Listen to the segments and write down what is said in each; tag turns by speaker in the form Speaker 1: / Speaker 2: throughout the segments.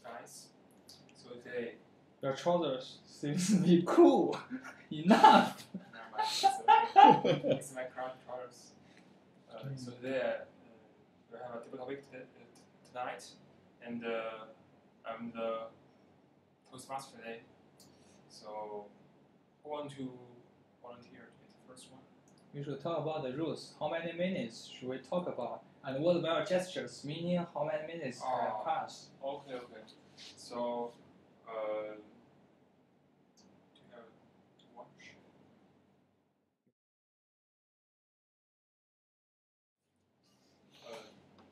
Speaker 1: Nice. So today,
Speaker 2: Your trousers seems to be cool. Enough.
Speaker 1: never mind. It's okay. It's my crown trousers. So today, we have a typical topic tonight, and I'm the Toastmaster today. So, who want to volunteer to be the first one?
Speaker 2: We should talk about the rules. How many minutes should we talk about? And what about gestures? Meaning how many minutes per class?
Speaker 1: Okay. So, do you have to watch?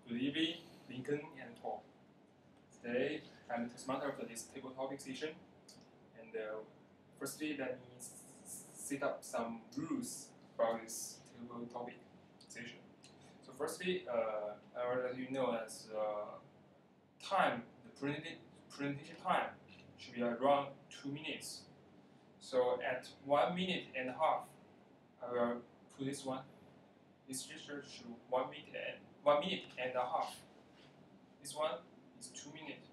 Speaker 1: Good evening, Lincoln and Paul. Today, I'm the Toastmaster for this table topic session. And firstly, let me set up some rules about this table topic session. So firstly, I will let you know as time, the presentation time should be around 2 minutes. So at 1 minute and a half, I will put this one. This gesture should 1 minute and a half. This one is 2 minutes.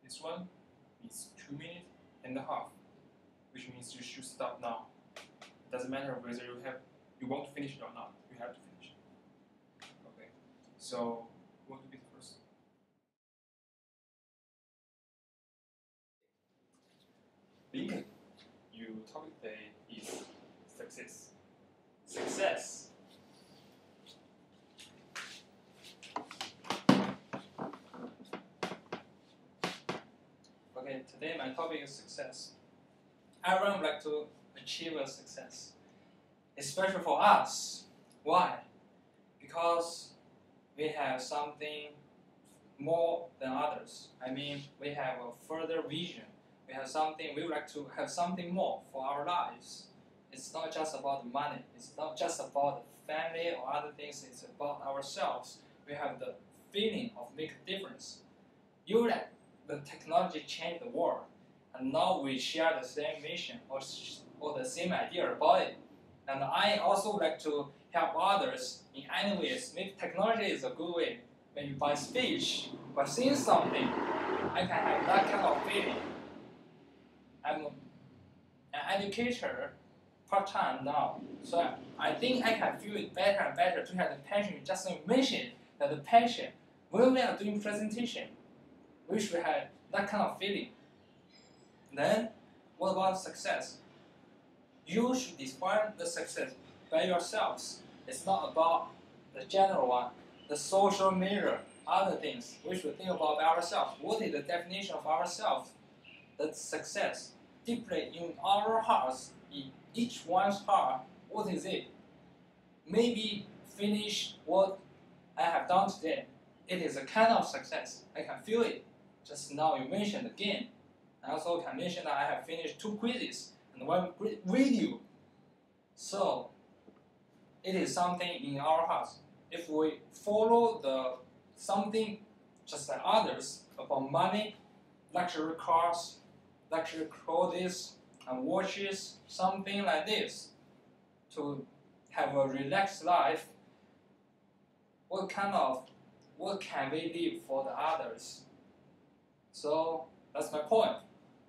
Speaker 1: This one is 2 minutes and a half, which means you should stop now. It doesn't matter whether you want to finish it or not. You have to finish it. Okay. So who want to be the first? Lincoln, your topic today is success.
Speaker 2: Success. Okay, today my topic is success. Everyone would like to achieve a success, especially for us. Why? Because we have something more than others. I mean, we have a further vision. We have something, we would like to have something more for our lives. It's not just about the money. It's not just about the family or other things. It's about ourselves. We have the feeling of make a difference. You let the technology change the world, and now we share the same mission or the same idea about it. And I also like to help others in any ways. Maybe technology is a good way. Maybe by speech, by seeing something, I can have that kind of feeling. I'm an educator part-time now, so I think I can feel it better and better to have the passion. Just mention that the passion, when we are doing presentation, we should have that kind of feeling. Then, what about success? You should define the success by yourselves. It's not about the general one, the social measure, other things. We should think about ourselves. What is the definition of ourselves? That success, deeply in our hearts, in each one's heart, what is it? Maybe finish what I have done today. It is a kind of success. I can feel it. Just now you mentioned again. I also can mention that I have finished 2 quizzes and 1 video. So it is something in our hearts. If we follow the something just like others about money, luxury cars, luxury clothes and watches, something like this, to have a relaxed life, what can we leave for the others? So that's my point.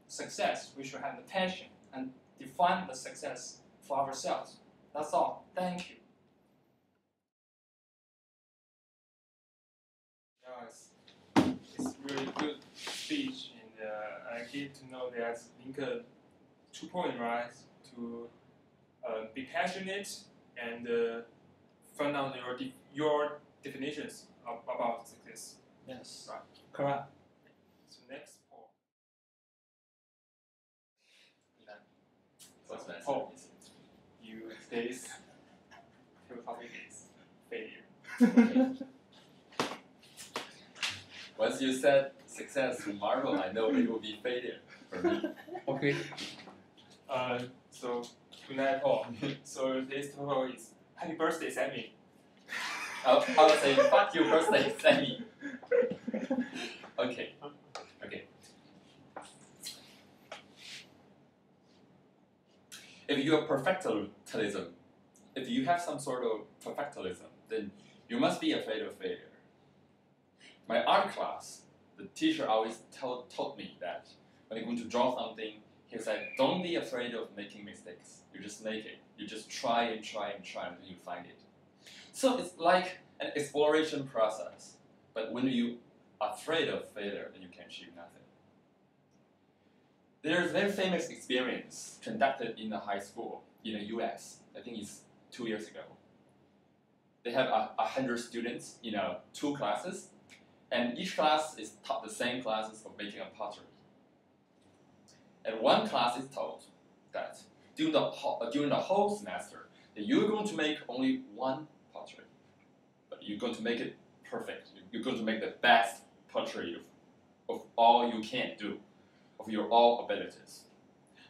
Speaker 2: Success, we should have the passion and define the success for ourselves. That's all. Thank you.
Speaker 1: Yeah, it's really good speech, and I get to know that Lincoln 2 points, right? To be passionate and find out your definitions about success.
Speaker 2: Yes.
Speaker 1: Right.
Speaker 2: Correct.
Speaker 1: So next, Paul.
Speaker 3: What's my
Speaker 1: Paul,
Speaker 3: service?
Speaker 1: today's topic is failure.
Speaker 3: Once you said success to Marvel, I know it will be failure for me.
Speaker 2: Okay.
Speaker 1: So good night, Paul. So today's topic is happy birthday, Sammy.
Speaker 3: I would say fuck your birthday, Sammy. Okay. If you are perfectionism, if you have some sort of perfectionism, then you must be afraid of failure. My art class, the teacher always told me that when you're going to draw something, he said, don't be afraid of making mistakes. You just make it. You just try and try and try until you find it. So it's like an exploration process. But when you are afraid of failure, then you can achieve nothing. There's a very famous experience conducted in a high school in the US. I think it's 2 years ago. They have 100 students in 2 classes, and each class is taught the same classes of making a pottery. And one class is told that during the whole semester, that you're going to make only one pottery, but you're going to make it perfect. You're going to make the best pottery of all you can do, of your all abilities.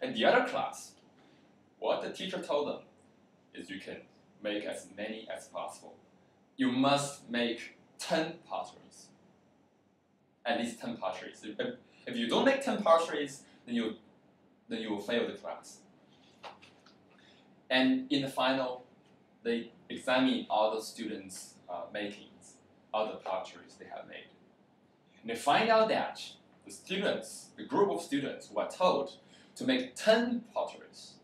Speaker 3: And the other class, what the teacher told them is you can make as many as possible. You must make 10 potteries. At least 10 potteries. If you don't make 10 potteries, then you will fail the class. And in the final, they examine all the students' makings, all the potteries they have made. And they find out that the group of students who are told to make 10 potteries,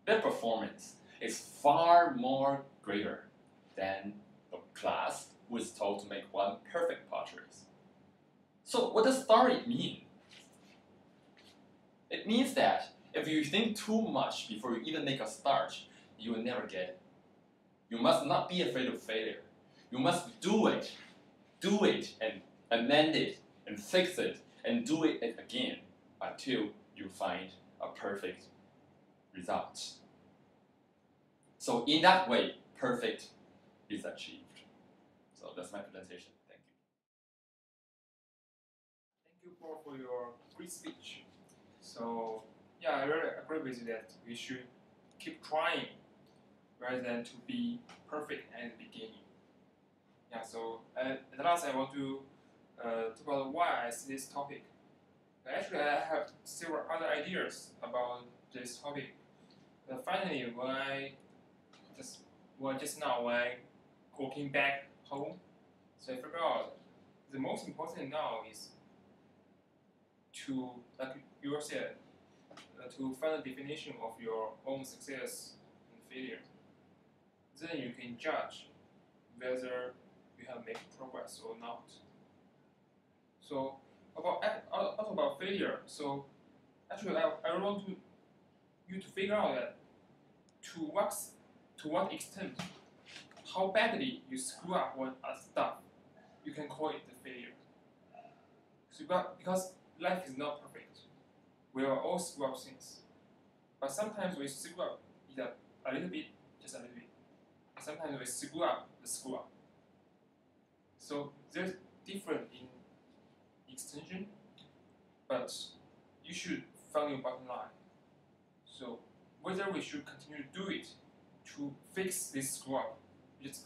Speaker 3: their performance is far more greater than the class who is told to make 1 perfect potteries. So what does story mean? It means that if you think too much before you even make a start, you will never get it. You must not be afraid of failure. You must do it and amend it and fix it and do it again until you find a perfect result. So in that way, perfect is achieved. So that's my presentation. Thank you.
Speaker 1: Thank you, Paul, for your great speech. So yeah, I really agree with you that we should keep trying rather than to be perfect at the beginning. Yeah. So at last, I want to talk about why I see this topic. Actually, I have several other ideas about this topic. But finally, just now when I walking back home, so I figured out the most important now is to, like you said, to find a definition of your own success and failure. Then you can judge whether you have made progress or not. So about failure. So actually, I want you to figure out that to what extent, how badly you screw up on stuff, you can call it the failure. So, because life is not perfect, we are all screw up things. But sometimes we screw up either a little bit, just a little bit. Sometimes we screw up the screw up. So there's different in extension, but you should find your bottom line. So whether we should continue to do it to fix this screw up,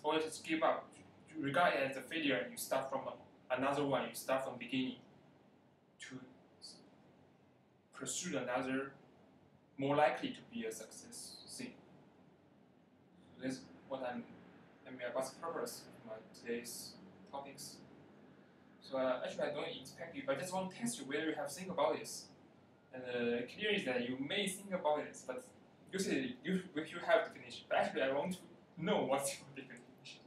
Speaker 1: or just give up, to regard it as a failure and you start from another one, you start from beginning to pursue another more likely to be a success thing. So that's what what's the purpose of my today's topics. So actually I don't expect you, I just want to test you whether you have think about this. And clear is that you may think about this, but usually you have definition. But actually I want to know what's your definition.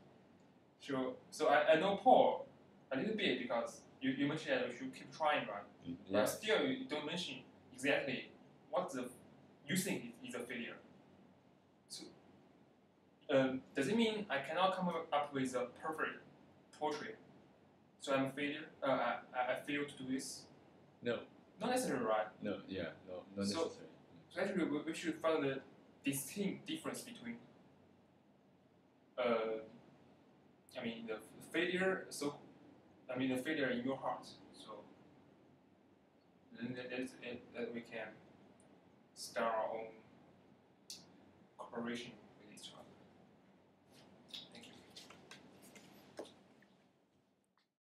Speaker 1: So I know Paul a little bit because you mentioned that we should keep trying, right?
Speaker 3: Yeah.
Speaker 1: But still you don't mention exactly what you think is a failure. So does it mean I cannot come up with a perfect portrait? So I'm a failure. I failed to do this.
Speaker 3: No.
Speaker 1: Not necessarily, right?
Speaker 3: No. Yeah. No. Not
Speaker 1: So-
Speaker 3: necessary.
Speaker 1: So actually, we should find the distinct difference between, the failure. So, the failure in your heart. So then that we can start our own cooperation